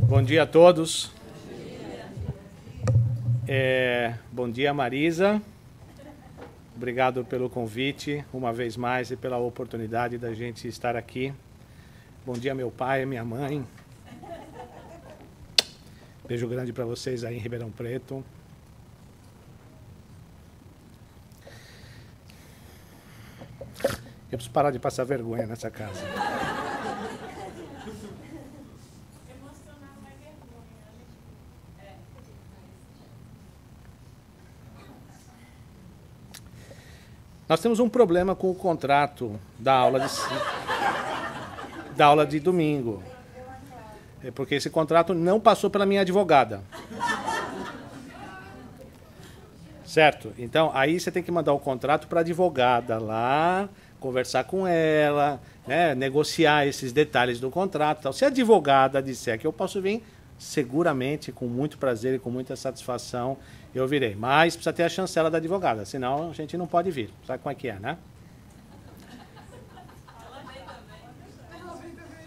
Bom dia a todos. Bom dia, Marisa. Obrigado pelo convite, uma vez mais, e pela oportunidade da gente estar aqui. Bom dia, meu pai e minha mãe. Beijo grande para vocês aí em Ribeirão Preto. Eu preciso parar de passar vergonha nessa casa. Nós temos um problema com o contrato da aula de domingo. Porque esse contrato não passou pela minha advogada. Certo? Então, aí você tem que mandar o contrato para a advogada lá, conversar com ela, né, negociar esses detalhes do contrato. Tal. Se a advogada disser que eu posso vir, seguramente, com muito prazer e com muita satisfação, eu virei. Mas precisa ter a chancela da advogada, senão a gente não pode vir. Sabe como é que é, né?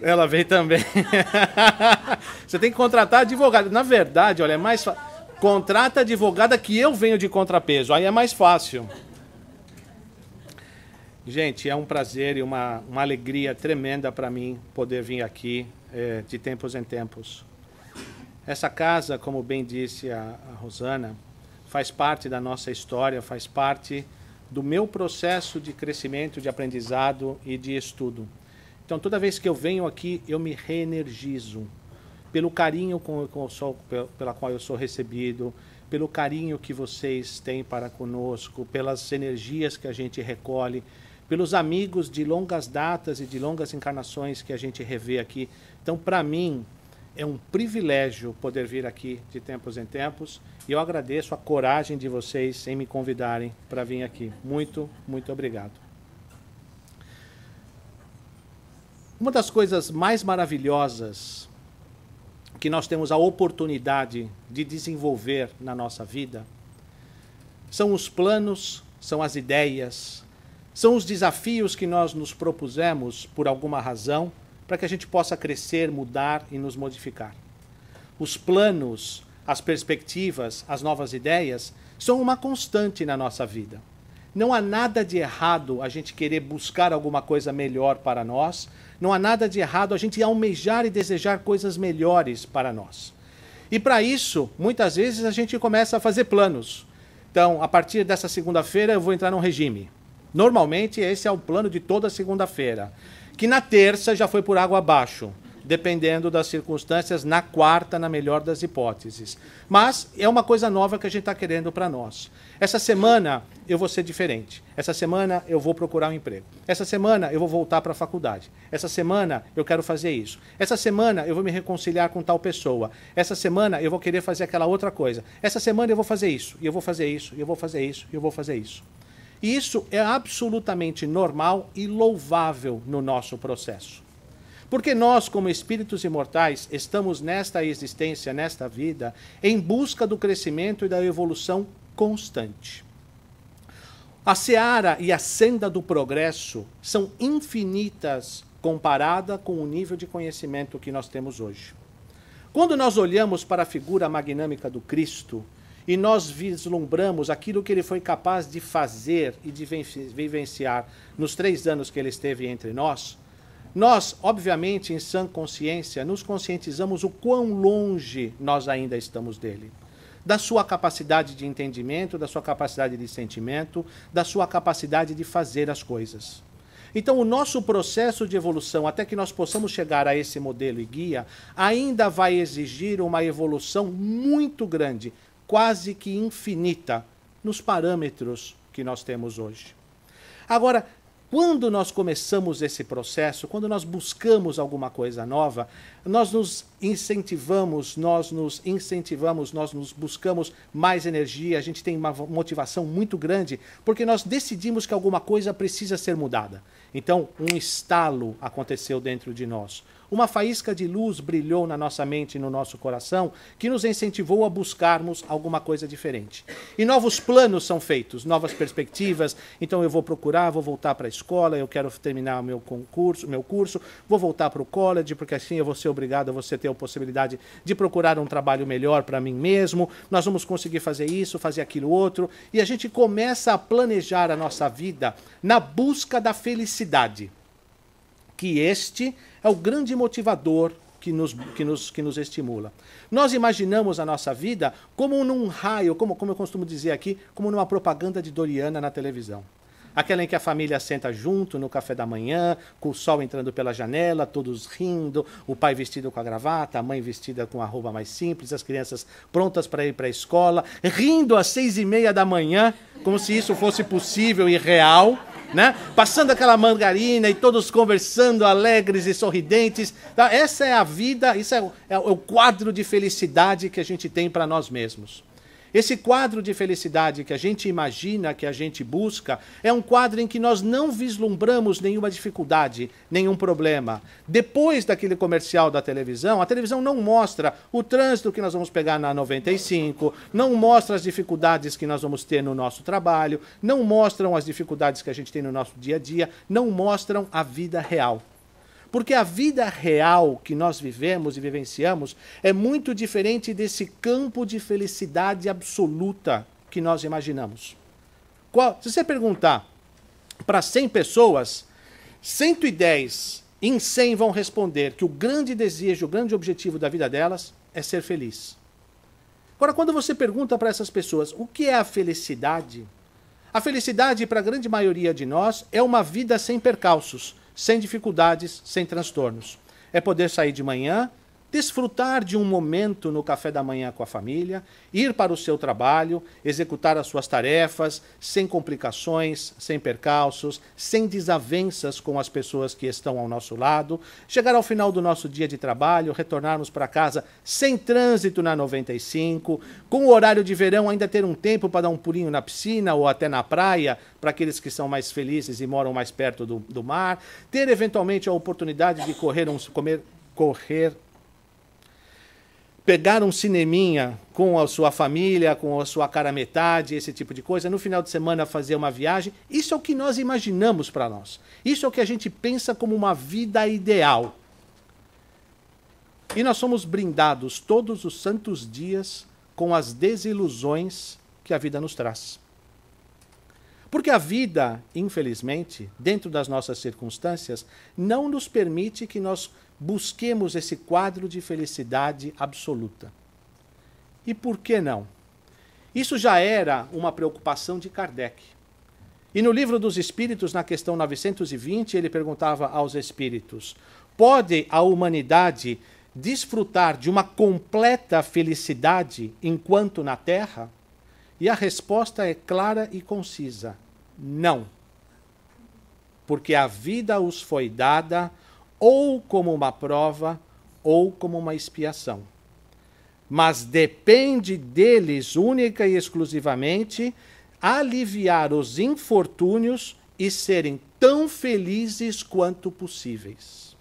Ela veio também. Você tem que contratar advogado. Na verdade, olha, é mais fácil. Contrata advogada que eu venho de contrapeso. Aí é mais fácil. Gente, é um prazer e uma alegria tremenda para mim poder vir aqui de tempos em tempos. Essa casa, como bem disse a Rosana, faz parte da nossa história, faz parte do meu processo de crescimento, de aprendizado e de estudo. Então, toda vez que eu venho aqui, eu me reenergizo pelo carinho pela qual eu sou recebido, pelo carinho que vocês têm para conosco, pelas energias que a gente recolhe, pelos amigos de longas datas e de longas encarnações que a gente revê aqui. Então, para mim, é um privilégio poder vir aqui de tempos em tempos e eu agradeço a coragem de vocês em me convidarem para vir aqui. Muito, muito obrigado. Uma das coisas mais maravilhosas que nós temos a oportunidade de desenvolver na nossa vida são os planos, são as ideias, são os desafios que nós nos propusemos por alguma razão para que a gente possa crescer, mudar e nos modificar. Os planos, as perspectivas, as novas ideias são uma constante na nossa vida. Não há nada de errado a gente querer buscar alguma coisa melhor para nós, não há nada de errado a gente almejar e desejar coisas melhores para nós. E para isso, muitas vezes a gente começa a fazer planos. Então, a partir dessa segunda-feira eu vou entrar num regime. Normalmente esse é o plano de toda segunda-feira. Que na terça já foi por água abaixo, dependendo das circunstâncias, na quarta, na melhor das hipóteses. Mas é uma coisa nova que a gente está querendo para nós. Essa semana eu vou ser diferente. Essa semana eu vou procurar um emprego. Essa semana eu vou voltar para a faculdade. Essa semana eu quero fazer isso. Essa semana eu vou me reconciliar com tal pessoa. Essa semana eu vou querer fazer aquela outra coisa. Essa semana eu vou fazer isso, e eu vou fazer isso, e eu vou fazer isso, e eu vou fazer isso. E isso é absolutamente normal e louvável no nosso processo. Porque nós, como espíritos imortais, estamos nesta existência, nesta vida, em busca do crescimento e da evolução constante. A seara e a senda do progresso são infinitas comparada com o nível de conhecimento que nós temos hoje. Quando nós olhamos para a figura magnâmica do Cristo, e nós vislumbramos aquilo que ele foi capaz de fazer e de vivenciar nos 3 anos que ele esteve entre nós, nós, obviamente, em sã consciência, nos conscientizamos o quão longe nós ainda estamos dele. Da sua capacidade de entendimento, da sua capacidade de sentimento, da sua capacidade de fazer as coisas. Então, o nosso processo de evolução, até que nós possamos chegar a esse modelo e guia, ainda vai exigir uma evolução muito grande, quase que infinita, nos parâmetros que nós temos hoje. Agora, quando nós começamos esse processo, quando nós buscamos alguma coisa nova, nós nos incentivamos, nós nos buscamos mais energia, a gente tem uma motivação muito grande, porque nós decidimos que alguma coisa precisa ser mudada. Então, um estalo aconteceu dentro de nós. uma faísca de luz brilhou na nossa mente e no nosso coração que nos incentivou a buscarmos alguma coisa diferente. E novos planos são feitos, novas perspectivas. Então eu vou procurar, vou voltar para a escola, eu quero terminar o meu curso, vou voltar para o college, porque assim eu vou ser obrigado a você ter a possibilidade de procurar um trabalho melhor para mim mesmo. Nós vamos conseguir fazer isso, fazer aquilo outro. E a gente começa a planejar a nossa vida na busca da felicidade. Que este é o grande motivador que nos estimula. Nós imaginamos a nossa vida como num raio, como eu costumo dizer aqui, como numa propaganda de Doriana na televisão. Aquela em que a família senta junto no café da manhã, com o sol entrando pela janela, todos rindo, o pai vestido com a gravata, a mãe vestida com a roupa mais simples, as crianças prontas para ir para a escola, rindo às 6h30 da manhã, como se isso fosse possível e real, né? Passando aquela margarina e todos conversando alegres e sorridentes. Essa é a vida, isso é o quadro de felicidade que a gente tem para nós mesmos. Esse quadro de felicidade que a gente imagina, que a gente busca, é um quadro em que nós não vislumbramos nenhuma dificuldade, nenhum problema. Depois daquele comercial da televisão, a televisão não mostra o trânsito que nós vamos pegar na 95, não mostra as dificuldades que nós vamos ter no nosso trabalho, não mostram as dificuldades que a gente tem no nosso dia a dia, não mostram a vida real. Porque a vida real que nós vivemos e vivenciamos é muito diferente desse campo de felicidade absoluta que nós imaginamos. Se você perguntar para 100 pessoas, 110 em 100 vão responder que o grande desejo, o grande objetivo da vida delas é ser feliz. Agora, quando você pergunta para essas pessoas o que é a felicidade para a grande maioria de nós é uma vida sem percalços, sem dificuldades, sem transtornos. É poder sair de manhã, desfrutar de um momento no café da manhã com a família, ir para o seu trabalho, executar as suas tarefas, sem complicações, sem percalços, sem desavenças com as pessoas que estão ao nosso lado, chegar ao final do nosso dia de trabalho, retornarmos para casa sem trânsito na 95, com o horário de verão ainda ter um tempo para dar um pulinho na piscina ou até na praia, para aqueles que são mais felizes e moram mais perto do mar, ter eventualmente a oportunidade de pegar um cineminha com a sua família, com a sua cara metade, esse tipo de coisa, no final de semana fazer uma viagem. Isso é o que nós imaginamos para nós. Isso é o que a gente pensa como uma vida ideal. E nós somos brindados todos os santos dias com as desilusões que a vida nos traz. Porque a vida, infelizmente, dentro das nossas circunstâncias, não nos permite que nós busquemos esse quadro de felicidade absoluta. E por que não? Isso já era uma preocupação de Kardec. E no Livro dos Espíritos, na questão 920, ele perguntava aos espíritos: pode a humanidade desfrutar de uma completa felicidade enquanto na Terra? E a resposta é clara e concisa: não. Porque a vida os foi dada ou como uma prova ou como uma expiação. Mas depende deles única e exclusivamente aliviar os infortúnios e serem tão felizes quanto possíveis.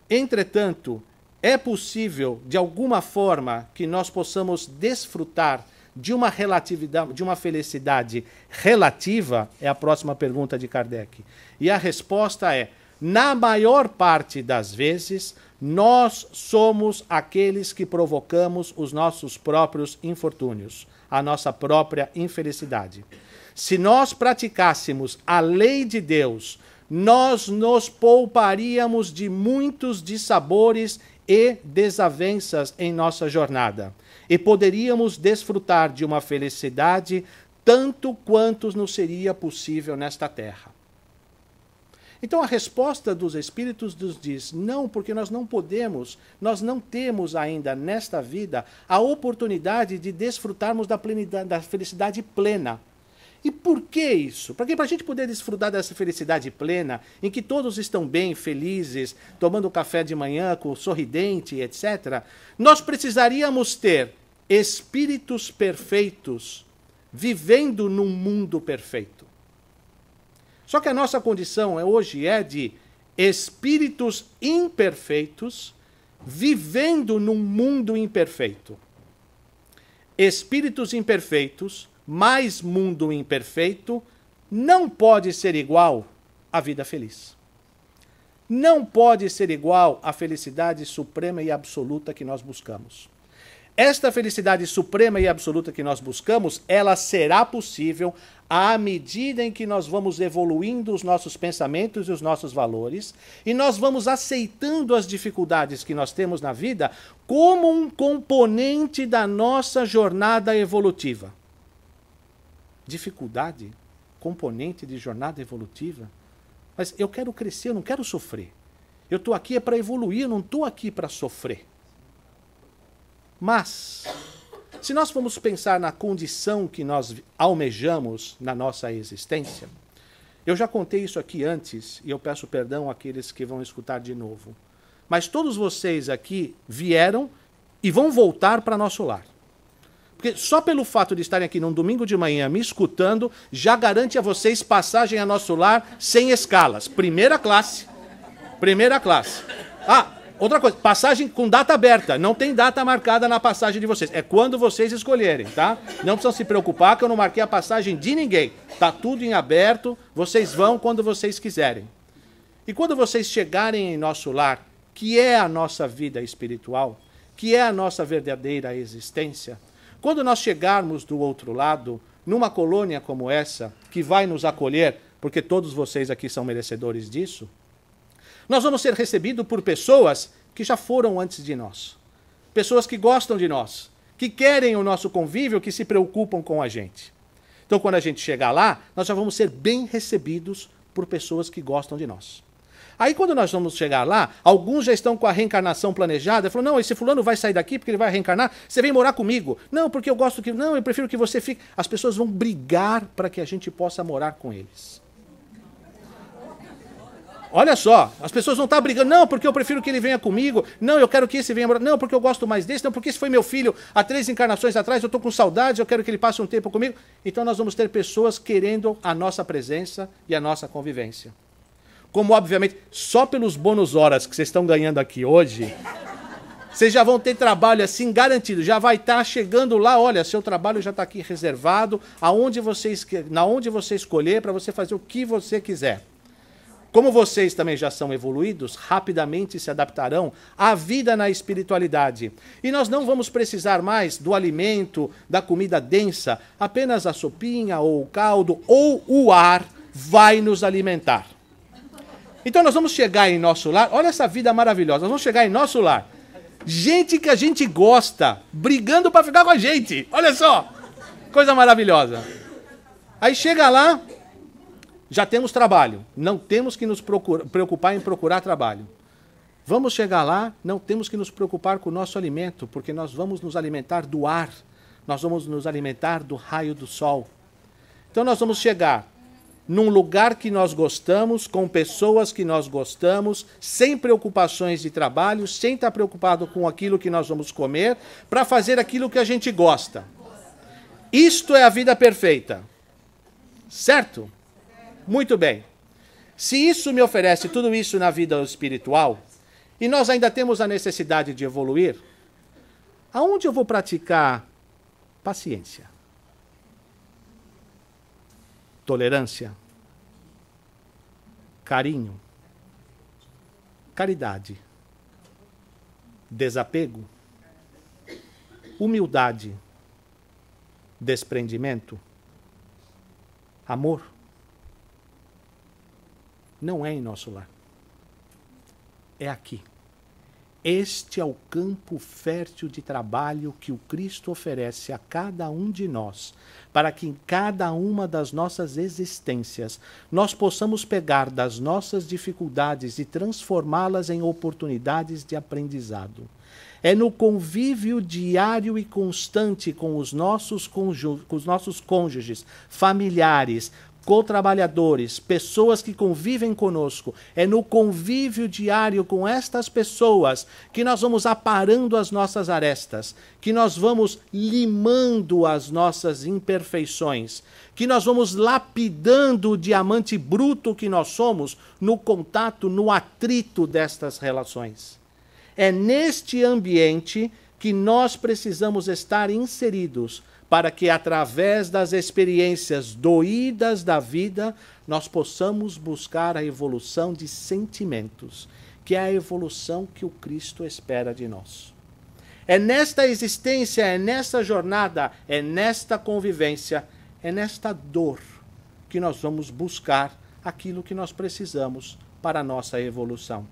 Entretanto, é possível, de alguma forma, que nós possamos desfrutar de uma relatividade, de uma felicidade relativa? É a próxima pergunta de Kardec. E a resposta é: na maior parte das vezes, nós somos aqueles que provocamos os nossos próprios infortúnios, a nossa própria infelicidade. Se nós praticássemos a lei de Deus, nós nos pouparíamos de muitos dissabores e desavenças em nossa jornada. E poderíamos desfrutar de uma felicidade tanto quanto nos seria possível nesta terra. Então a resposta dos Espíritos nos diz: não, porque nós não podemos, nós não temos ainda nesta vida a oportunidade de desfrutarmos da felicidade plena. E por que isso? Porque para a gente poder desfrutar dessa felicidade plena, em que todos estão bem, felizes, tomando café de manhã, com sorridente, etc., nós precisaríamos ter espíritos perfeitos vivendo num mundo perfeito. Só que a nossa condição hoje é de espíritos imperfeitos vivendo num mundo imperfeito. Espíritos imperfeitos mais mundo imperfeito não pode ser igual à vida feliz. Não pode ser igual à felicidade suprema e absoluta que nós buscamos. Esta felicidade suprema e absoluta que nós buscamos, ela será possível à medida em que nós vamos evoluindo os nossos pensamentos e os nossos valores, e nós vamos aceitando as dificuldades que nós temos na vida como um componente da nossa jornada evolutiva. Dificuldade? Componente de jornada evolutiva? Mas eu quero crescer, eu não quero sofrer. Eu estou aqui para evoluir, eu não estou aqui para sofrer. Mas, se nós formos pensar na condição que nós almejamos na nossa existência, eu já contei isso aqui antes, e eu peço perdão àqueles que vão escutar de novo. Mas todos vocês aqui vieram e vão voltar para nosso lar. Porque só pelo fato de estarem aqui num domingo de manhã me escutando, já garante a vocês passagem a nosso lar sem escalas. Primeira classe. Primeira classe. Ah, outra coisa, passagem com data aberta. Não tem data marcada na passagem de vocês. É quando vocês escolherem, tá? Não precisam se preocupar que eu não marquei a passagem de ninguém. Tá tudo em aberto, vocês vão quando vocês quiserem. E quando vocês chegarem em nosso lar, que é a nossa vida espiritual, que é a nossa verdadeira existência, quando nós chegarmos do outro lado, numa colônia como essa, que vai nos acolher, porque todos vocês aqui são merecedores disso, nós vamos ser recebidos por pessoas que já foram antes de nós. Pessoas que gostam de nós, que querem o nosso convívio, que se preocupam com a gente. Então, quando a gente chegar lá, nós já vamos ser bem recebidos por pessoas que gostam de nós. Aí, quando nós vamos chegar lá, alguns já estão com a reencarnação planejada. Falam, não, esse fulano vai sair daqui porque ele vai reencarnar. Você vem morar comigo. Não, porque eu gosto que... Não, eu prefiro que você fique... As pessoas vão brigar para que a gente possa morar com eles. Olha só, as pessoas vão estar brigando. Não, porque eu prefiro que ele venha comigo. Não, eu quero que esse venha morar. Não, porque eu gosto mais desse. Não, porque esse foi meu filho há 3 encarnações atrás. Eu estou com saudades, eu quero que ele passe um tempo comigo. Então nós vamos ter pessoas querendo a nossa presença e a nossa convivência. Como, obviamente, só pelos bônus horas que vocês estão ganhando aqui hoje, vocês já vão ter trabalho assim garantido. Já vai estar chegando lá, olha, seu trabalho já está aqui reservado, na onde você escolher, para você fazer o que você quiser. Como vocês também já são evoluídos, rapidamente se adaptarão à vida na espiritualidade. E nós não vamos precisar mais do alimento, da comida densa, apenas a sopinha ou o caldo ou o ar vai nos alimentar. Então nós vamos chegar em nosso lar, olha essa vida maravilhosa, nós vamos chegar em nosso lar. Gente que a gente gosta, brigando para ficar com a gente, olha só, coisa maravilhosa. Aí chega lá, já temos trabalho, não temos que nos preocupar em procurar trabalho. Vamos chegar lá, não temos que nos preocupar com o nosso alimento, porque nós vamos nos alimentar do ar, nós vamos nos alimentar do raio do sol. Então nós vamos chegar num lugar que nós gostamos, com pessoas que nós gostamos, sem preocupações de trabalho, sem estar preocupado com aquilo que nós vamos comer, para fazer aquilo que a gente gosta. Isto é a vida perfeita. Certo? Muito bem. Se isso me oferece tudo isso na vida espiritual, e nós ainda temos a necessidade de evoluir, aonde eu vou praticar paciência? Tolerância, carinho, caridade, desapego, humildade, desprendimento, amor. Não é em nosso lar. É aqui. Este é o campo fértil de trabalho que o Cristo oferece a cada um de nós, para que em cada uma das nossas existências nós possamos pegar das nossas dificuldades e transformá-las em oportunidades de aprendizado. É no convívio diário e constante com os nossos cônjuges, familiares, co-trabalhadores, pessoas que convivem conosco. É no convívio diário com estas pessoas que nós vamos aparando as nossas arestas, que nós vamos limando as nossas imperfeições, que nós vamos lapidando o diamante bruto que nós somos no contato, no atrito destas relações. É neste ambiente que nós precisamos estar inseridos para que, através das experiências doídas da vida, nós possamos buscar a evolução de sentimentos, que é a evolução que o Cristo espera de nós. É nesta existência, é nesta jornada, é nesta convivência, é nesta dor que nós vamos buscar aquilo que nós precisamos para a nossa evolução.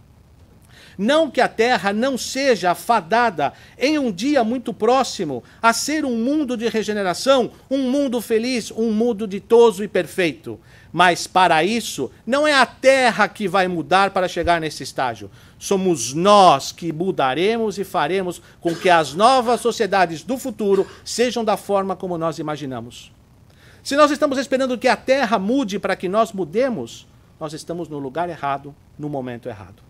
Não que a Terra não seja fadada em um dia muito próximo a ser um mundo de regeneração, um mundo feliz, um mundo ditoso e perfeito. Mas para isso, não é a Terra que vai mudar para chegar nesse estágio. Somos nós que mudaremos e faremos com que as novas sociedades do futuro sejam da forma como nós imaginamos. Se nós estamos esperando que a Terra mude para que nós mudemos, nós estamos no lugar errado, no momento errado.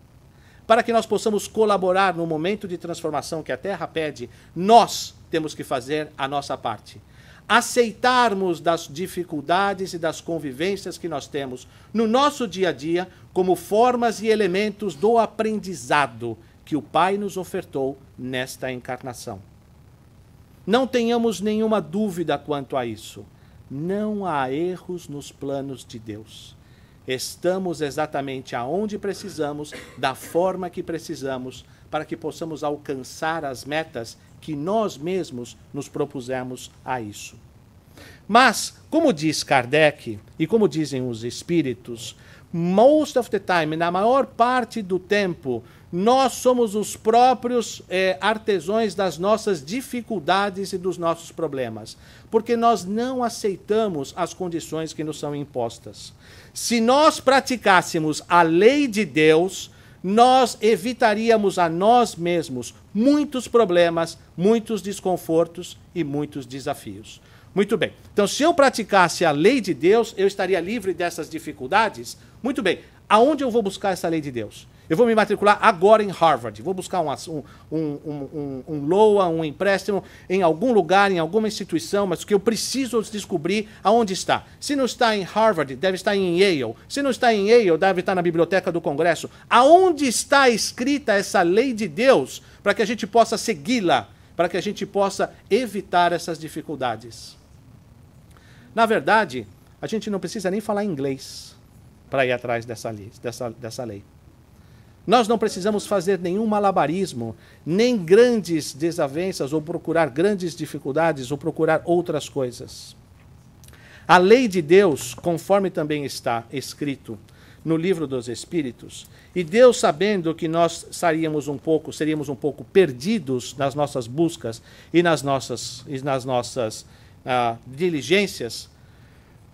Para que nós possamos colaborar no momento de transformação que a Terra pede, nós temos que fazer a nossa parte. Aceitarmos das dificuldades e das convivências que nós temos no nosso dia a dia como formas e elementos do aprendizado que o Pai nos ofertou nesta encarnação. Não tenhamos nenhuma dúvida quanto a isso. Não há erros nos planos de Deus. Estamos exatamente aonde precisamos, da forma que precisamos, para que possamos alcançar as metas que nós mesmos nos propusemos a isso. Mas, como diz Kardec, e como dizem os espíritos, most of the time, na maior parte do tempo, nós somos os próprios artesãos das nossas dificuldades e dos nossos problemas, porque nós não aceitamos as condições que nos são impostas. Se nós praticássemos a lei de Deus, nós evitaríamos a nós mesmos muitos problemas, muitos desconfortos e muitos desafios. Muito bem. Então, se eu praticasse a lei de Deus, eu estaria livre dessas dificuldades? Muito bem. Aonde eu vou buscar essa lei de Deus? Eu vou me matricular agora em Harvard. Vou buscar um LOA, um empréstimo em algum lugar, em alguma instituição, mas que eu preciso descobrir aonde está. Se não está em Harvard, deve estar em Yale. Se não está em Yale, deve estar na Biblioteca do Congresso. Aonde está escrita essa lei de Deus para que a gente possa segui-la, para que a gente possa evitar essas dificuldades? Na verdade, a gente não precisa nem falar inglês para ir atrás dessa lei. Nós não precisamos fazer nenhum malabarismo, nem grandes desavenças, ou procurar grandes dificuldades, ou procurar outras coisas. A lei de Deus, conforme também está escrito no Livro dos Espíritos, e Deus, sabendo que nós seríamos um pouco perdidos nas nossas buscas e nas nossas diligências,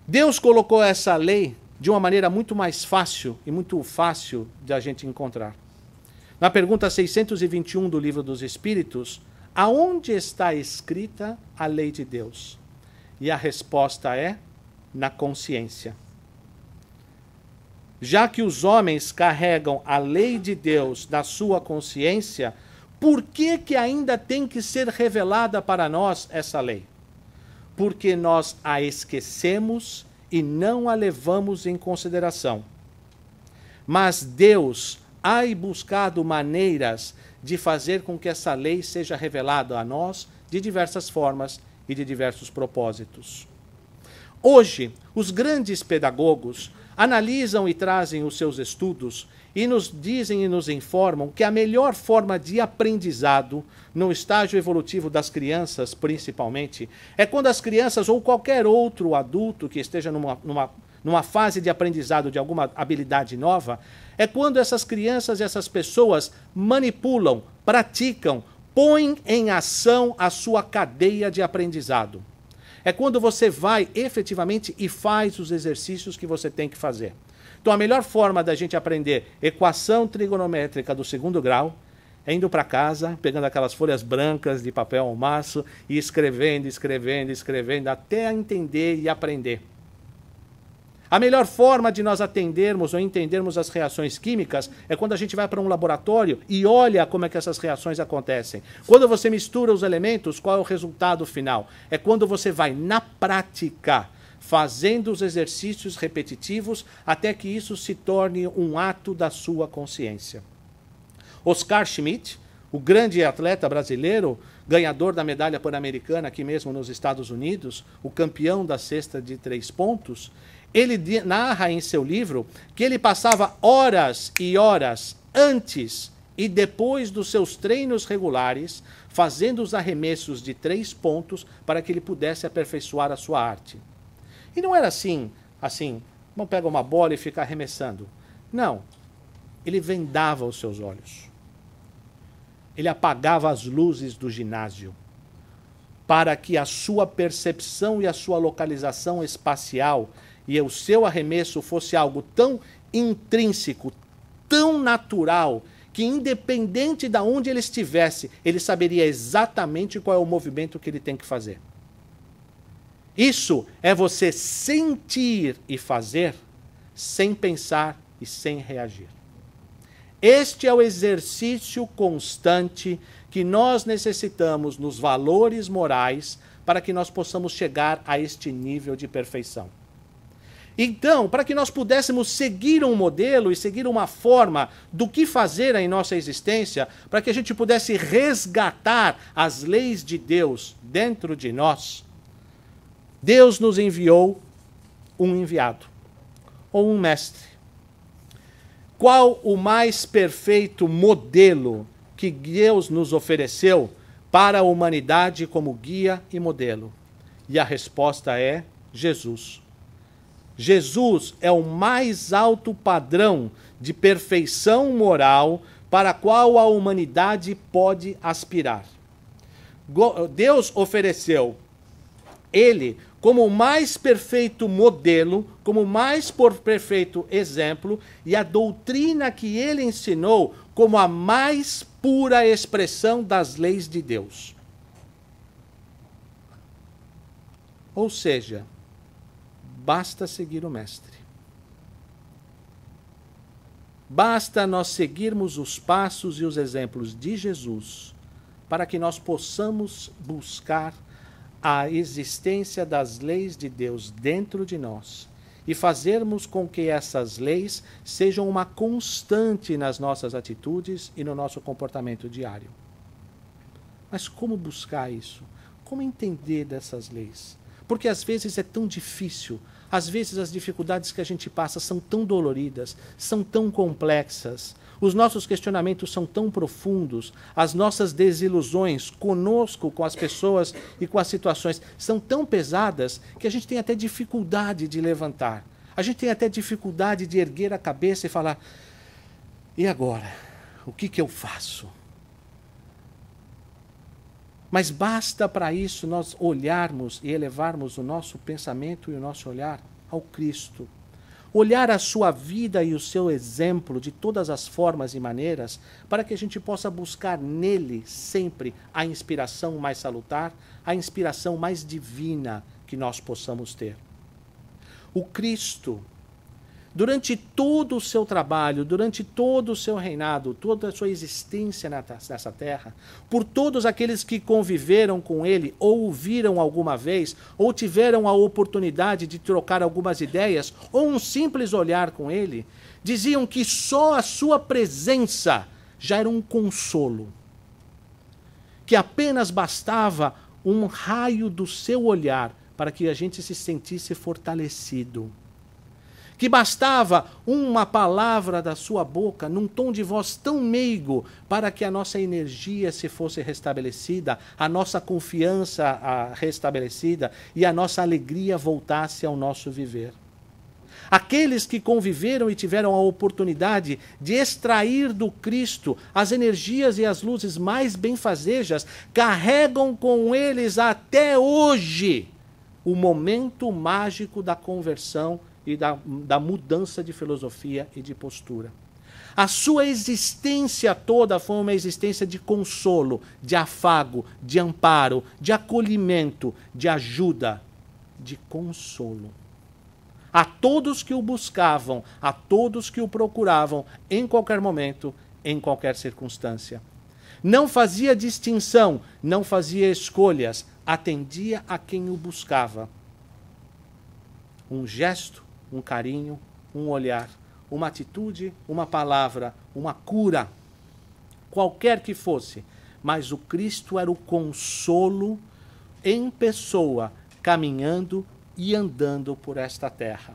Deus colocou essa lei de uma maneira muito mais fácil e muito fácil de a gente encontrar. Na pergunta 621 do Livro dos Espíritos, aonde está escrita a lei de Deus? E a resposta é na consciência. Já que os homens carregam a lei de Deus na sua consciência, por que ainda tem que ser revelada para nós essa lei? Porque nós a esquecemos e não a levamos em consideração. Mas Deus há buscado maneiras de fazer com que essa lei seja revelada a nós de diversas formas e de diversos propósitos. Hoje, os grandes pedagogos analisam e trazem os seus estudos e nos dizem e nos informam que a melhor forma de aprendizado no estágio evolutivo das crianças, principalmente, é quando as crianças ou qualquer outro adulto que esteja numa fase de aprendizado de alguma habilidade nova, é quando essas crianças e essas pessoas manipulam, praticam, põem em ação a sua cadeia de aprendizado. É quando você vai efetivamente e faz os exercícios que você tem que fazer. Então, a melhor forma da gente aprender equação trigonométrica do 2º grau é indo para casa, pegando aquelas folhas brancas de papel ao maço e escrevendo, até entender e aprender. A melhor forma de nós atendermos ou entendermos as reações químicas é quando a gente vai para um laboratório e olha como é que essas reações acontecem. Quando você mistura os elementos, qual é o resultado final? É quando você vai, na prática, fazendo os exercícios repetitivos até que isso se torne um ato da sua consciência. Oscar Schmidt, o grande atleta brasileiro, ganhador da medalha pan-americana aqui mesmo nos Estados Unidos, o campeão da cesta de 3 pontos, ele narra em seu livro que ele passava horas e horas antes e depois dos seus treinos regulares fazendo os arremessos de 3 pontos para que ele pudesse aperfeiçoar a sua arte. E não era assim, vamos pegar uma bola e ficar arremessando. Não, ele vendava os seus olhos. Ele apagava as luzes do ginásio para que a sua percepção e a sua localização espacial e o seu arremesso fosse algo tão intrínseco, tão natural, que independente de onde ele estivesse, ele saberia exatamente qual é o movimento que ele tem que fazer. Isso é você sentir e fazer sem pensar e sem reagir. Este é o exercício constante que nós necessitamos nos valores morais para que nós possamos chegar a este nível de perfeição. Então, para que nós pudéssemos seguir um modelo e seguir uma forma do que fazer em nossa existência, para que a gente pudesse resgatar as leis de Deus dentro de nós, Deus nos enviou um enviado, ou um mestre. Qual o mais perfeito modelo que Deus nos ofereceu para a humanidade como guia e modelo? E a resposta é Jesus. Jesus é o mais alto padrão de perfeição moral para a qual a humanidade pode aspirar. Deus ofereceu ele como o mais perfeito modelo, como o mais perfeito exemplo, e a doutrina que ele ensinou como a mais pura expressão das leis de Deus. Ou seja, basta seguir o Mestre. Basta nós seguirmos os passos e os exemplos de Jesus para que nós possamos buscar a existência das leis de Deus dentro de nós e fazermos com que essas leis sejam uma constante nas nossas atitudes e no nosso comportamento diário. Mas como buscar isso? Como entender dessas leis? Porque às vezes é tão difícil, às vezes as dificuldades que a gente passa são tão doloridas, são tão complexas, os nossos questionamentos são tão profundos, as nossas desilusões conosco, com as pessoas e com as situações são tão pesadas que a gente tem até dificuldade de levantar. A gente tem até dificuldade de erguer a cabeça e falar, e agora? O que eu faço? Mas basta para isso nós olharmos e elevarmos o nosso pensamento e o nosso olhar ao Cristo. Olhar a sua vida e o seu exemplo de todas as formas e maneiras para que a gente possa buscar nele sempre a inspiração mais salutar, a inspiração mais divina que nós possamos ter. O Cristo, durante todo o seu trabalho, durante todo o seu reinado, toda a sua existência nessa terra, por todos aqueles que conviveram com ele, ou o viram alguma vez, ou tiveram a oportunidade de trocar algumas ideias, ou um simples olhar com ele, diziam que só a sua presença já era um consolo. Que apenas bastava um raio do seu olhar para que a gente se sentisse fortalecido. Que bastava uma palavra da sua boca, num tom de voz tão meigo, para que a nossa energia se fosse restabelecida, a nossa confiança restabelecida e a nossa alegria voltasse ao nosso viver. Aqueles que conviveram e tiveram a oportunidade de extrair do Cristo as energias e as luzes mais benfazejas, carregam com eles até hoje o momento mágico da conversão e da mudança de filosofia e de postura. A sua existência toda foi uma existência de consolo, de afago, de amparo, de acolhimento, de ajuda, de consolo. a todos que o buscavam, a todos que o procuravam, em qualquer momento, em qualquer circunstância. Não fazia distinção, não fazia escolhas, atendia a quem o buscava. Um gesto, um carinho, um olhar, uma atitude, uma palavra, uma cura, qualquer que fosse, mas o Cristo era o consolo em pessoa, caminhando e andando por esta terra.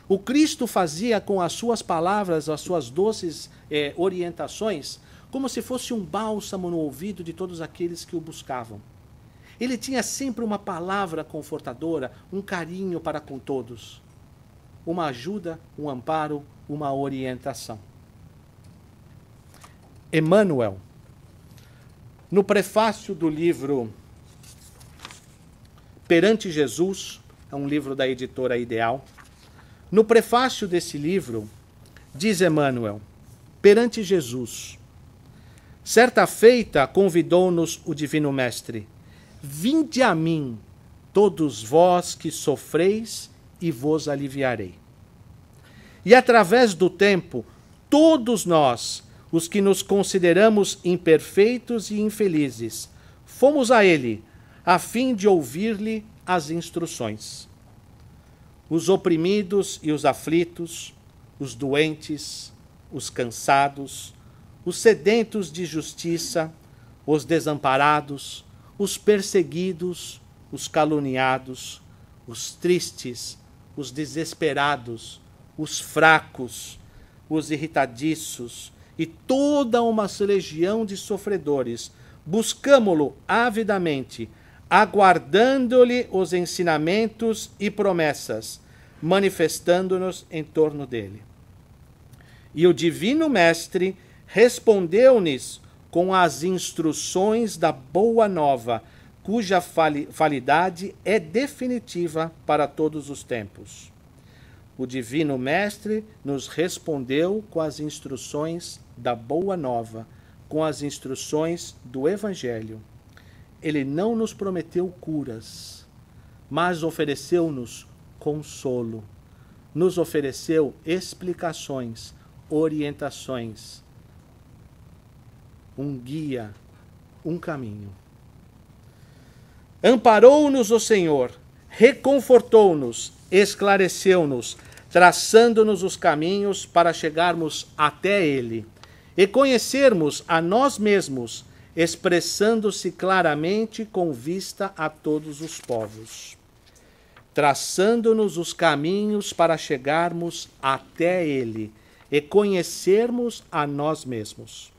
O Cristo fazia com as suas palavras, as suas doces orientações, como se fosse um bálsamo no ouvido de todos aqueles que o buscavam. Ele tinha sempre uma palavra confortadora, um carinho para com todos, uma ajuda, um amparo, uma orientação. Emmanuel, no prefácio do livro Perante Jesus, é um livro da editora Ideal, no prefácio desse livro, diz Emmanuel, perante Jesus, certa feita convidou-nos o Divino Mestre, vinde a mim, todos vós que sofreis, e vos aliviarei. E através do tempo, todos nós, os que nos consideramos imperfeitos e infelizes, fomos a ele, a fim de ouvir-lhe as instruções. Os oprimidos e os aflitos, os doentes, os cansados, os sedentos de justiça, os desamparados, os perseguidos, os caluniados, os tristes, os desesperados, os fracos, os irritadiços e toda uma legião de sofredores, buscamo-lo avidamente, aguardando-lhe os ensinamentos e promessas, manifestando-nos em torno dele. E o Divino Mestre respondeu-nos com as instruções da Boa Nova, cuja validade é definitiva para todos os tempos. O Divino Mestre nos respondeu com as instruções da Boa Nova, com as instruções do Evangelho. Ele não nos prometeu curas, mas ofereceu-nos consolo, nos ofereceu explicações, orientações, um guia, um caminho. Amparou-nos o Senhor, reconfortou-nos, esclareceu-nos, traçando-nos os caminhos para chegarmos até Ele e conhecermos a nós mesmos, expressando-se claramente com vista a todos os povos, traçando-nos os caminhos para chegarmos até Ele e conhecermos a nós mesmos.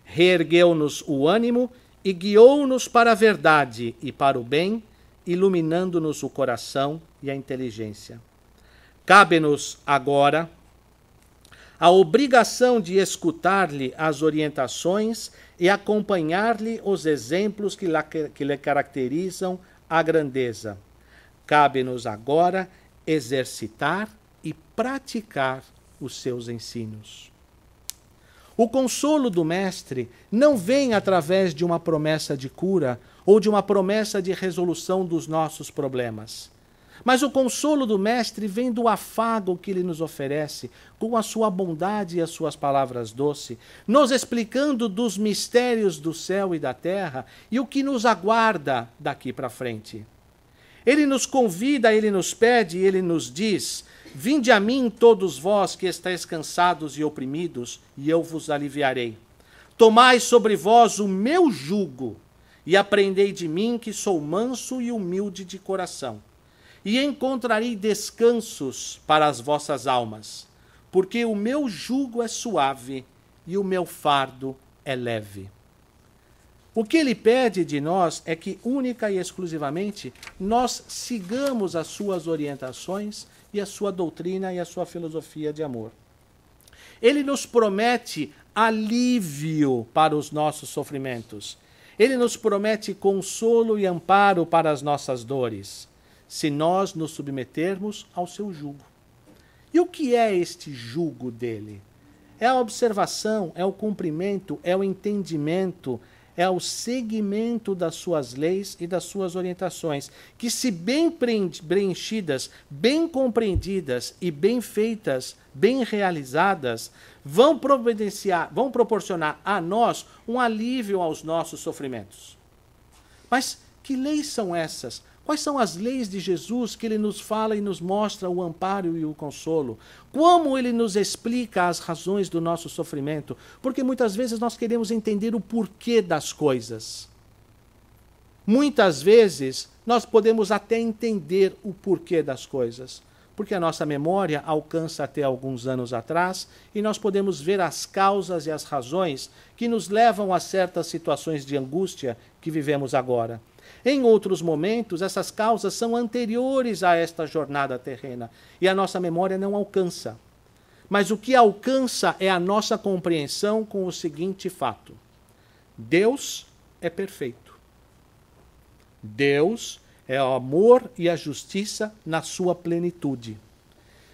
Reergueu-nos o ânimo e guiou-nos para a verdade e para o bem, iluminando-nos o coração e a inteligência. Cabe-nos agora a obrigação de escutar-lhe as orientações e acompanhar-lhe os exemplos que lhe caracterizam a grandeza. Cabe-nos agora exercitar e praticar os seus ensinos. O consolo do Mestre não vem através de uma promessa de cura ou de uma promessa de resolução dos nossos problemas. Mas o consolo do Mestre vem do afago que ele nos oferece, com a sua bondade e as suas palavras doces, nos explicando dos mistérios do céu e da terra e o que nos aguarda daqui para frente. Ele nos convida, ele nos pede, ele nos diz: vinde a mim todos vós que estáis cansados e oprimidos, e eu vos aliviarei. Tomai sobre vós o meu jugo, e aprendei de mim que sou manso e humilde de coração. E encontrarei descansos para as vossas almas, porque o meu jugo é suave e o meu fardo é leve. O que ele pede de nós é que, única e exclusivamente, nós sigamos as suas orientações e a sua doutrina e a sua filosofia de amor. Ele nos promete alívio para os nossos sofrimentos. Ele nos promete consolo e amparo para as nossas dores, se nós nos submetermos ao seu jugo. E o que é este jugo dele? É a observação, é o cumprimento, é o entendimento, é o seguimento das suas leis e das suas orientações, que, se bem preenchidas, bem compreendidas e bem feitas, bem realizadas, vão proporcionar a nós um alívio aos nossos sofrimentos. Mas que leis são essas? Quais são as leis de Jesus que ele nos fala e nos mostra o amparo e o consolo? Como ele nos explica as razões do nosso sofrimento? Porque muitas vezes nós queremos entender o porquê das coisas. Muitas vezes nós podemos até entender o porquê das coisas, porque a nossa memória alcança até alguns anos atrás e nós podemos ver as causas e as razões que nos levam a certas situações de angústia que vivemos agora. Em outros momentos, essas causas são anteriores a esta jornada terrena e a nossa memória não alcança. Mas o que alcança é a nossa compreensão com o seguinte fato: Deus é perfeito. Deus é o amor e a justiça na sua plenitude.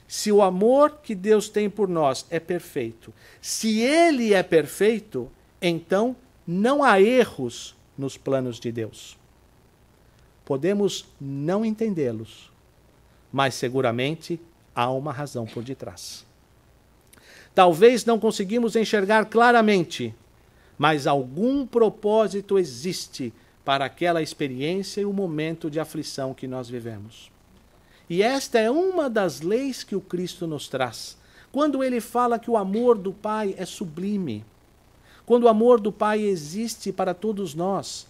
Se o amor que Deus tem por nós é perfeito, se Ele é perfeito, então não há erros nos planos de Deus. Podemos não entendê-los, mas seguramente há uma razão por detrás. Talvez não conseguimos enxergar claramente, mas algum propósito existe para aquela experiência e o momento de aflição que nós vivemos. E esta é uma das leis que o Cristo nos traz. Quando ele fala que o amor do Pai é sublime, quando o amor do Pai existe para todos nós,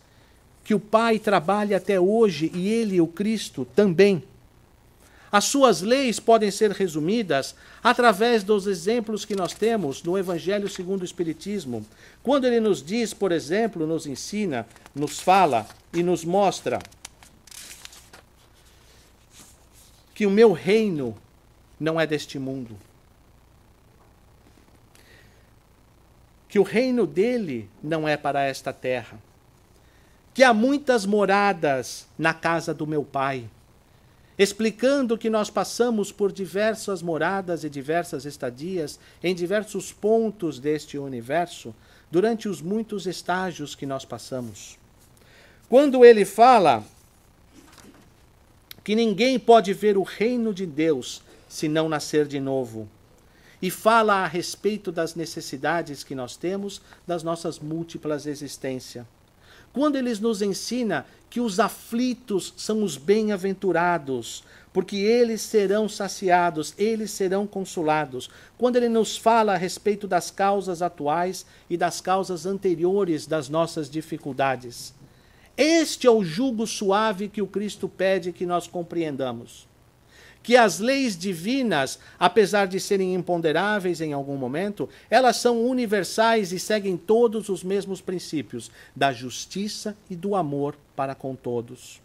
que o Pai trabalha até hoje e ele, o Cristo, também. As suas leis podem ser resumidas através dos exemplos que nós temos no Evangelho segundo o Espiritismo. Quando ele nos diz, por exemplo, nos ensina, nos fala e nos mostra que o meu reino não é deste mundo. Que o reino dele não é para esta terra. Que há muitas moradas na casa do meu Pai, explicando que nós passamos por diversas moradas e diversas estadias em diversos pontos deste universo, durante os muitos estágios que nós passamos. Quando ele fala que ninguém pode ver o reino de Deus se não nascer de novo, e fala a respeito das necessidades que nós temos das nossas múltiplas existências. Quando ele nos ensina que os aflitos são os bem-aventurados, porque eles serão saciados, eles serão consolados. Quando ele nos fala a respeito das causas atuais e das causas anteriores das nossas dificuldades. Este é o jugo suave que o Cristo pede que nós compreendamos. Que as leis divinas, apesar de serem imponderáveis em algum momento, elas são universais e seguem todos os mesmos princípios da justiça e do amor para com todos.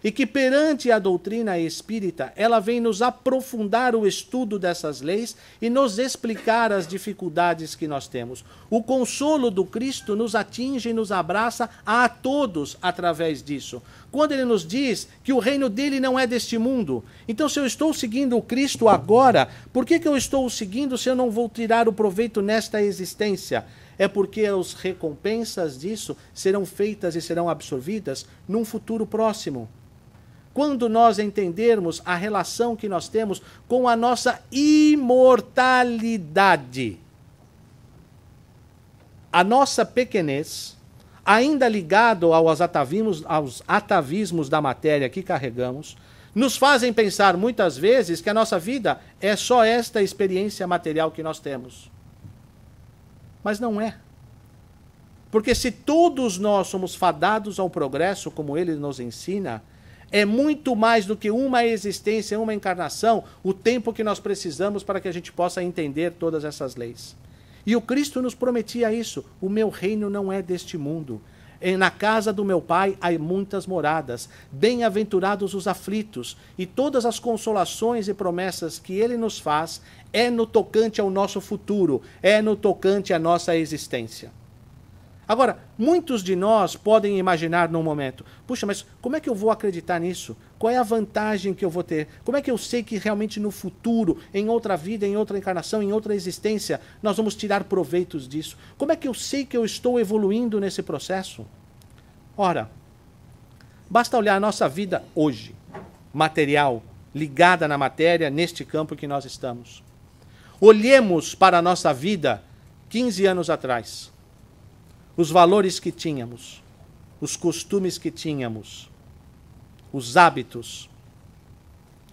E que perante a doutrina espírita, ela vem nos aprofundar o estudo dessas leis e nos explicar as dificuldades que nós temos. O consolo do Cristo nos atinge e nos abraça a todos através disso. Quando ele nos diz que o reino dele não é deste mundo. Então, se eu estou seguindo o Cristo agora, por que eu estou o seguindo se eu não vou tirar o proveito nesta existência? É porque as recompensas disso serão feitas e serão absorvidas num futuro próximo. Quando nós entendermos a relação que nós temos com a nossa imortalidade, a nossa pequenez, ainda ligado aos atavismos da matéria que carregamos, nos fazem pensar muitas vezes que a nossa vida é só esta experiência material que nós temos. Mas não é. Porque se todos nós somos fadados ao progresso, como ele nos ensina, é muito mais do que uma existência, uma encarnação, o tempo que nós precisamos para que a gente possa entender todas essas leis. E o Cristo nos prometia isso: o meu reino não é deste mundo. Na casa do meu Pai há muitas moradas, bem-aventurados os aflitos, e todas as consolações e promessas que ele nos faz é no tocante ao nosso futuro, é no tocante à nossa existência. Agora, muitos de nós podem imaginar num momento: puxa, mas como é que eu vou acreditar nisso? Qual é a vantagem que eu vou ter? Como é que eu sei que realmente no futuro, em outra vida, em outra encarnação, em outra existência, nós vamos tirar proveitos disso? Como é que eu sei que eu estou evoluindo nesse processo? Ora, basta olhar a nossa vida hoje, material, ligada na matéria, neste campo que nós estamos. Olhemos para a nossa vida 15 anos atrás. Os valores que tínhamos, os costumes que tínhamos, os hábitos,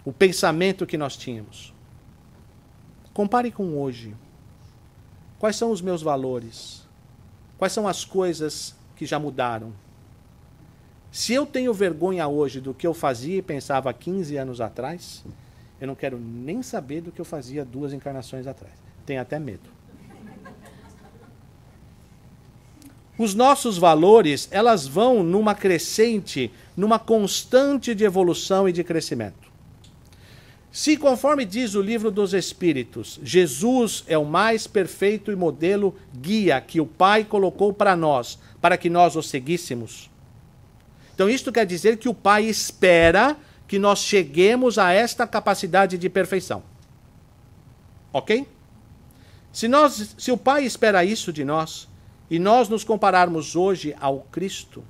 o pensamento que nós tínhamos. Compare com hoje. Quais são os meus valores? Quais são as coisas que já mudaram? Se eu tenho vergonha hoje do que eu fazia e pensava há 15 anos atrás, eu não quero nem saber do que eu fazia 2 encarnações atrás. Tenho até medo. Os nossos valores, elas vão numa crescente, numa constante de evolução e de crescimento. Se, conforme diz o livro dos Espíritos, Jesus é o mais perfeito e modelo guia que o Pai colocou para nós, para que nós o seguíssemos. Então, isto quer dizer que o Pai espera que nós cheguemos a esta capacidade de perfeição. Ok? Se o Pai espera isso de nós, e nós nos compararmos hoje ao Cristo,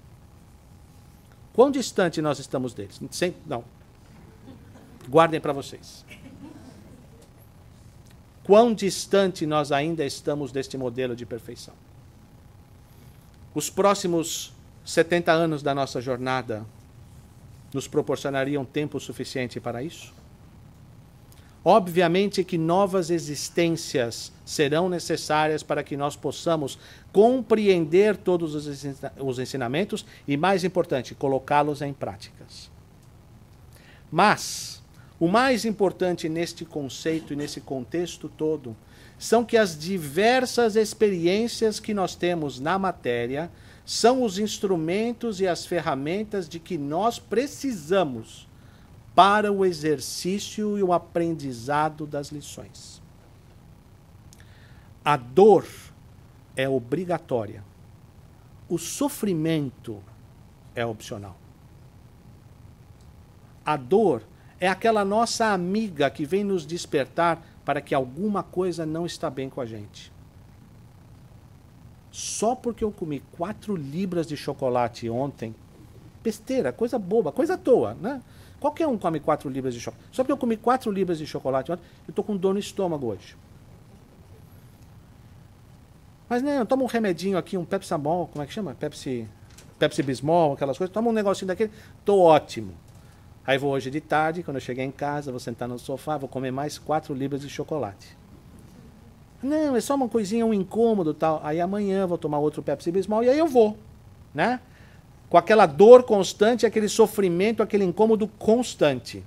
quão distante nós estamos deles? Não. Guardem para vocês. Quão distante nós ainda estamos deste modelo de perfeição? Os próximos 70 anos da nossa jornada nos proporcionariam tempo suficiente para isso? Obviamente que novas existências serão necessárias para que nós possamos compreender todos os ensinamentos e, mais importante, colocá-los em práticas. Mas o mais importante neste conceito e nesse contexto todo são que as diversas experiências que nós temos na matéria são os instrumentos e as ferramentas de que nós precisamos para o exercício e o aprendizado das lições. A dor é obrigatória. O sofrimento é opcional. A dor é aquela nossa amiga que vem nos despertar para que alguma coisa não está bem com a gente. Só porque eu comi 4 libras de chocolate ontem, besteira, coisa boba, coisa à toa, né? Qualquer um come 4 libras de chocolate. Só porque eu comi 4 libras de chocolate ontem, eu estou com dor no estômago hoje. Mas né, eu tomo um remedinho aqui, um Pepsamol, como é que chama? Pepsi Bismol, aquelas coisas. Toma um negocinho daquele, estou ótimo. Aí vou hoje de tarde, quando eu chegar em casa, vou sentar no sofá, vou comer mais 4 libras de chocolate. Não, é só uma coisinha, um incômodo tal. Aí amanhã vou tomar outro Pepsi Bismol e aí eu vou, né? Com aquela dor constante, aquele sofrimento, aquele incômodo constante.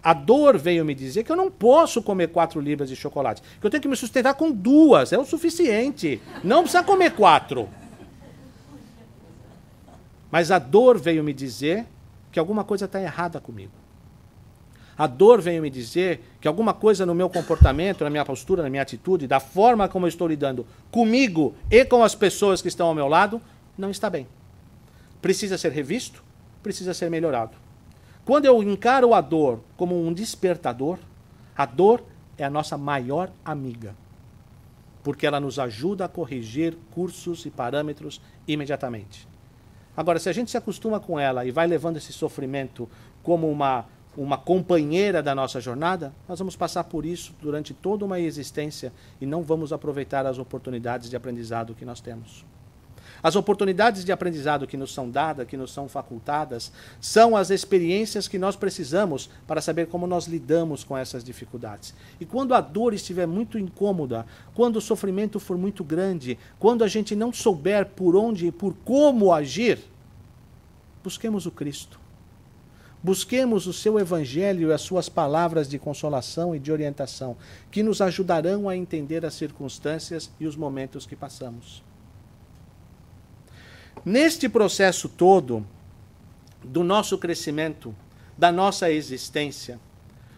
A dor veio me dizer que eu não posso comer 4 libras de chocolate, que eu tenho que me sustentar com 2, é o suficiente. Não precisa comer 4. Mas a dor veio me dizer que alguma coisa está errada comigo. A dor veio me dizer que alguma coisa no meu comportamento, na minha postura, na minha atitude, da forma como eu estou lidando comigo e com as pessoas que estão ao meu lado, não está bem. Precisa ser revisto, precisa ser melhorado. Quando eu encaro a dor como um despertador, a dor é a nossa maior amiga, porque ela nos ajuda a corrigir cursos e parâmetros imediatamente. Agora, se a gente se acostuma com ela e vai levando esse sofrimento como uma companheira da nossa jornada, nós vamos passar por isso durante toda uma existência e não vamos aproveitar as oportunidades de aprendizado que nós temos. As oportunidades de aprendizado que nos são dadas, que nos são facultadas, são as experiências que nós precisamos para saber como nós lidamos com essas dificuldades. E quando a dor estiver muito incômoda, quando o sofrimento for muito grande, quando a gente não souber por onde e por como agir, busquemos o Cristo. Busquemos o seu Evangelho e as suas palavras de consolação e de orientação, que nos ajudarão a entender as circunstâncias e os momentos que passamos. Neste processo todo do nosso crescimento, da nossa existência,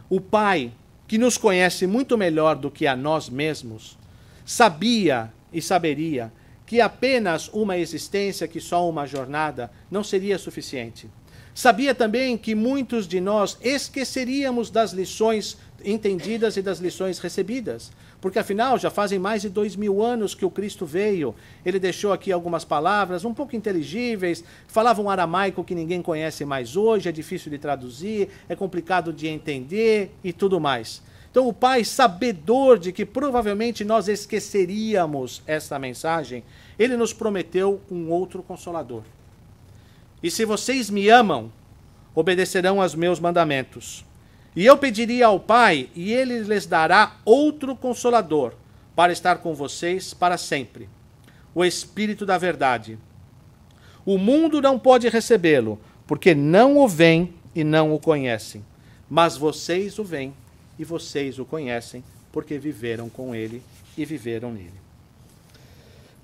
o Pai, que nos conhece muito melhor do que a nós mesmos, sabia e saberia que apenas uma existência, que só uma jornada, não seria suficiente. Sabia também que muitos de nós esqueceríamos das lições entendidas e das lições recebidas. Porque afinal já fazem mais de 2000 anos que o Cristo veio. Ele deixou aqui algumas palavras um pouco inteligíveis, falava um aramaico que ninguém conhece mais hoje, é difícil de traduzir, é complicado de entender e tudo mais. Então o Pai, sabedor de que provavelmente nós esqueceríamos esta mensagem, ele nos prometeu um outro Consolador. E se vocês me amam, obedecerão aos meus mandamentos. E eu pediria ao Pai, e ele lhes dará outro Consolador, para estar com vocês para sempre. O Espírito da Verdade. O mundo não pode recebê-lo, porque não o veem e não o conhecem. Mas vocês o veem e vocês o conhecem, porque viveram com ele e viveram nele.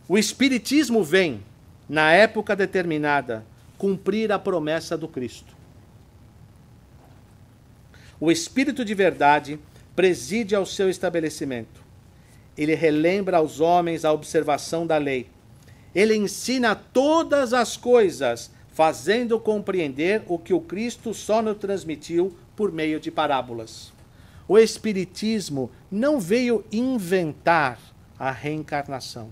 O Espiritismo vem, na época determinada, cumprir a promessa do Cristo. O Espírito de verdade preside ao seu estabelecimento. Ele relembra aos homens a observação da lei. Ele ensina todas as coisas, fazendo compreender o que o Cristo só nos transmitiu por meio de parábolas. O Espiritismo não veio inventar a reencarnação.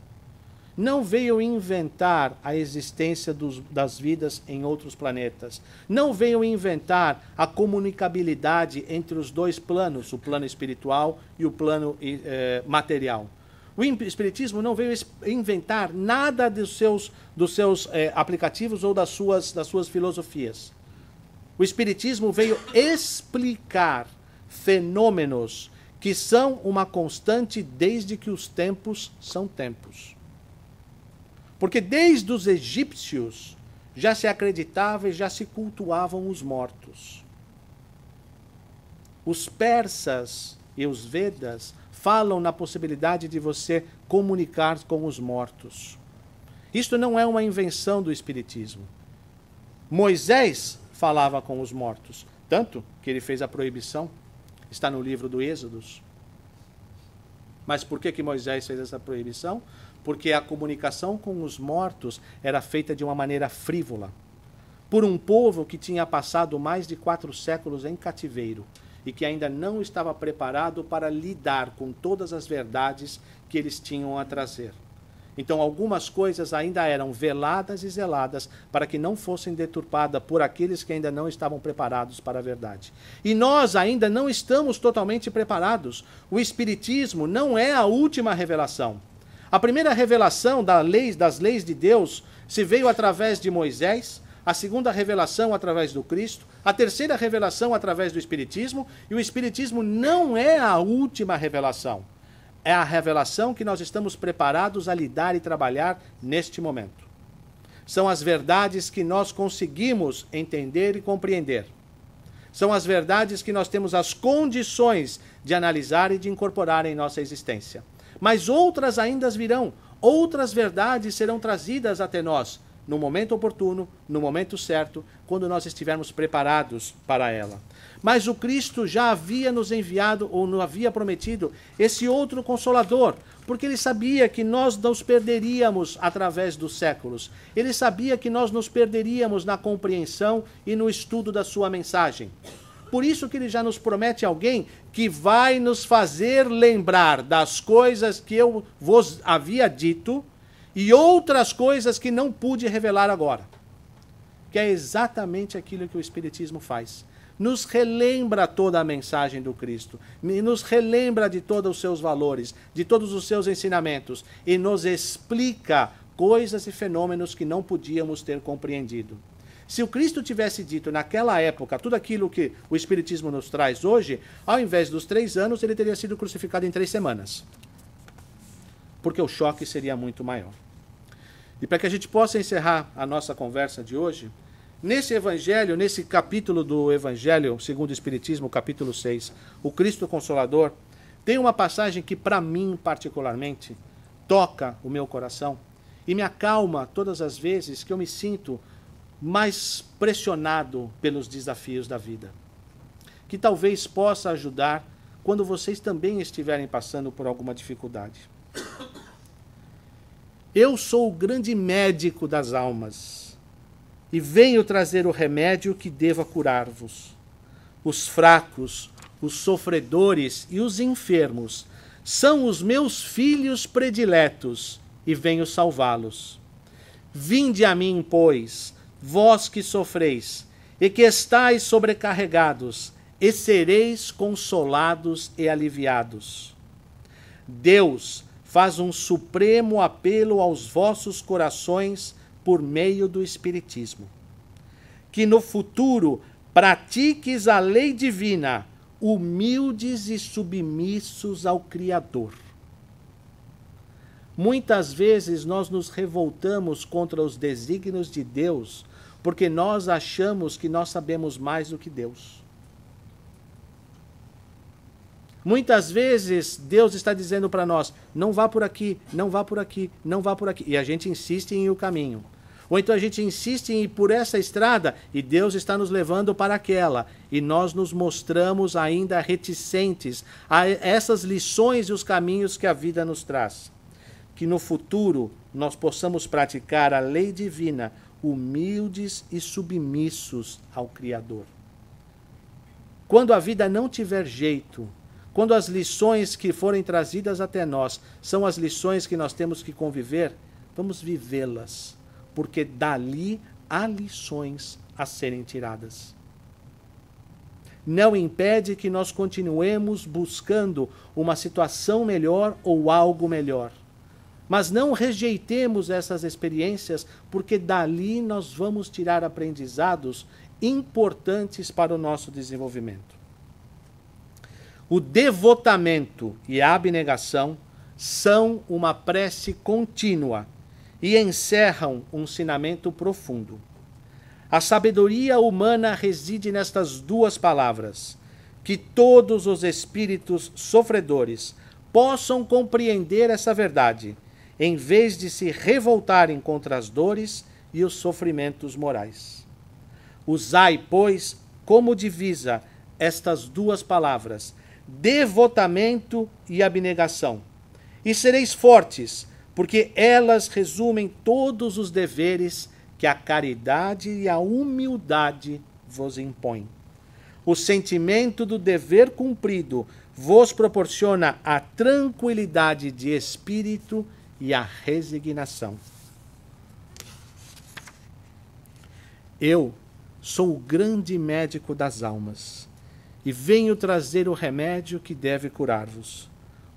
Não veio inventar a existência das vidas em outros planetas. Não veio inventar a comunicabilidade entre os dois planos, o plano espiritual e o plano material. O Espiritismo não veio inventar nada dos seus aplicativos ou das suas filosofias. O Espiritismo veio explicar fenômenos que são uma constante desde que os tempos são tempos. Porque desde os egípcios já se acreditava e já se cultuavam os mortos. Os persas e os Vedas falam na possibilidade de você comunicar com os mortos. Isto não é uma invenção do Espiritismo. Moisés falava com os mortos, tanto que ele fez a proibição, está no livro do Êxodos. Mas por que Moisés fez essa proibição? Porque a comunicação com os mortos era feita de uma maneira frívola, por um povo que tinha passado mais de 4 séculos em cativeiro e que ainda não estava preparado para lidar com todas as verdades que eles tinham a trazer. Então algumas coisas ainda eram veladas e zeladas para que não fossem deturpadas por aqueles que ainda não estavam preparados para a verdade. E nós ainda não estamos totalmente preparados. O Espiritismo não é a última revelação. A primeira revelação das leis de Deus se veio através de Moisés, a segunda revelação através do Cristo, a terceira revelação através do Espiritismo, e o Espiritismo não é a última revelação. É a revelação que nós estamos preparados a lidar e trabalhar neste momento. São as verdades que nós conseguimos entender e compreender. São as verdades que nós temos as condições de analisar e de incorporar em nossa existência. Mas outras ainda virão, outras verdades serão trazidas até nós, no momento oportuno, no momento certo, quando nós estivermos preparados para ela. Mas o Cristo já havia nos enviado, ou nos havia prometido, esse outro Consolador, porque ele sabia que nós nos perderíamos através dos séculos. Ele sabia que nós nos perderíamos na compreensão e no estudo da sua mensagem. Por isso que ele já nos promete alguém que vai nos fazer lembrar das coisas que eu vos havia dito e outras coisas que não pude revelar agora. Que é exatamente aquilo que o Espiritismo faz. Nos relembra toda a mensagem do Cristo, nos relembra de todos os seus valores, de todos os seus ensinamentos e nos explica coisas e fenômenos que não podíamos ter compreendido. Se o Cristo tivesse dito naquela época tudo aquilo que o Espiritismo nos traz hoje, ao invés dos 3 anos, ele teria sido crucificado em 3 semanas. Porque o choque seria muito maior. E para que a gente possa encerrar a nossa conversa de hoje, nesse evangelho, nesse capítulo do Evangelho segundo o Espiritismo, capítulo 6, o Cristo Consolador, tem uma passagem que para mim particularmente toca o meu coração e me acalma todas as vezes que eu me sinto mais pressionado pelos desafios da vida. Que talvez possa ajudar quando vocês também estiverem passando por alguma dificuldade. Eu sou o grande médico das almas. e venho trazer o remédio que deva curar-vos. Os fracos, os sofredores e os enfermos são os meus filhos prediletos, e venho salvá-los. Vinde a mim, pois, vós que sofreis, e que estáis sobrecarregados, e sereis consolados e aliviados. Deus faz um supremo apelo aos vossos corações por meio do Espiritismo. Que no futuro pratiques a lei divina, humildes e submissos ao Criador. Muitas vezes nós nos revoltamos contra os desígnios de Deus, porque nós achamos que nós sabemos mais do que Deus. Muitas vezes Deus está dizendo para nós, não vá por aqui, não vá por aqui, não vá por aqui. E a gente insiste em ir o caminho. Ou então a gente insiste em ir por essa estrada e Deus está nos levando para aquela. E nós nos mostramos ainda reticentes a essas lições e os caminhos que a vida nos traz. Que no futuro nós possamos praticar a lei divina, humildes e submissos ao Criador. Quando a vida não tiver jeito, quando as lições que forem trazidas até nós são as lições que nós temos que conviver, vamos vivê-las, porque dali há lições a serem tiradas. Não impede que nós continuemos buscando uma situação melhor ou algo melhor. Mas não rejeitemos essas experiências, porque dali nós vamos tirar aprendizados importantes para o nosso desenvolvimento. O devotamento e a abnegação são uma prece contínua e encerram um ensinamento profundo. A sabedoria humana reside nestas duas palavras: que todos os espíritos sofredores possam compreender essa verdade, em vez de se revoltarem contra as dores e os sofrimentos morais. Usai, pois, como divisa estas duas palavras, devotamento e abnegação, e sereis fortes, porque elas resumem todos os deveres que a caridade e a humildade vos impõem. O sentimento do dever cumprido vos proporciona a tranquilidade de espírito e a resignação. Eu sou o grande médico das almas e venho trazer o remédio que deve curar-vos.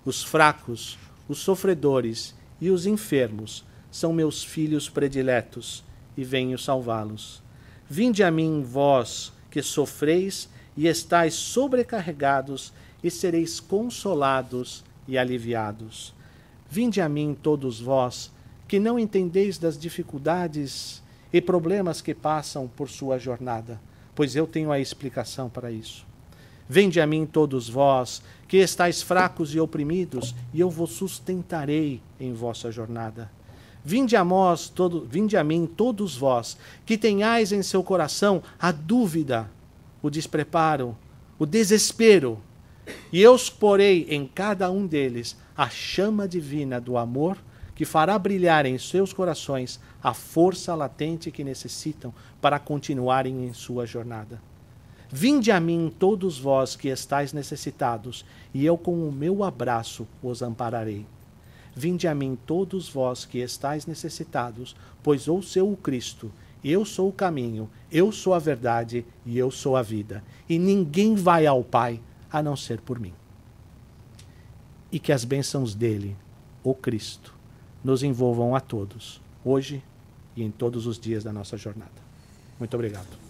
Os fracos, os sofredores e os enfermos são meus filhos prediletos e venho salvá-los. Vinde a mim, vós que sofreis e estáis sobrecarregados, e sereis consolados e aliviados. Vinde a mim, todos vós, que não entendeis das dificuldades e problemas que passam por sua jornada, pois eu tenho a explicação para isso. Vinde a mim, todos vós, que estáis fracos e oprimidos, e eu vos sustentarei em vossa jornada. Vinde a mim, todos vós, que tenhais em seu coração a dúvida, o despreparo, o desespero, e eu porei em cada um deles a chama divina do amor, que fará brilhar em seus corações a força latente que necessitam para continuarem em sua jornada. Vinde a mim, todos vós que estáis necessitados, e eu com o meu abraço os ampararei. Vinde a mim, todos vós que estáis necessitados, pois eu sou o Cristo, eu sou o caminho, eu sou a verdade e eu sou a vida. E ninguém vai ao Pai a não ser por mim. E que as bênçãos dele, o Cristo, nos envolvam a todos, hoje e em todos os dias da nossa jornada. Muito obrigado.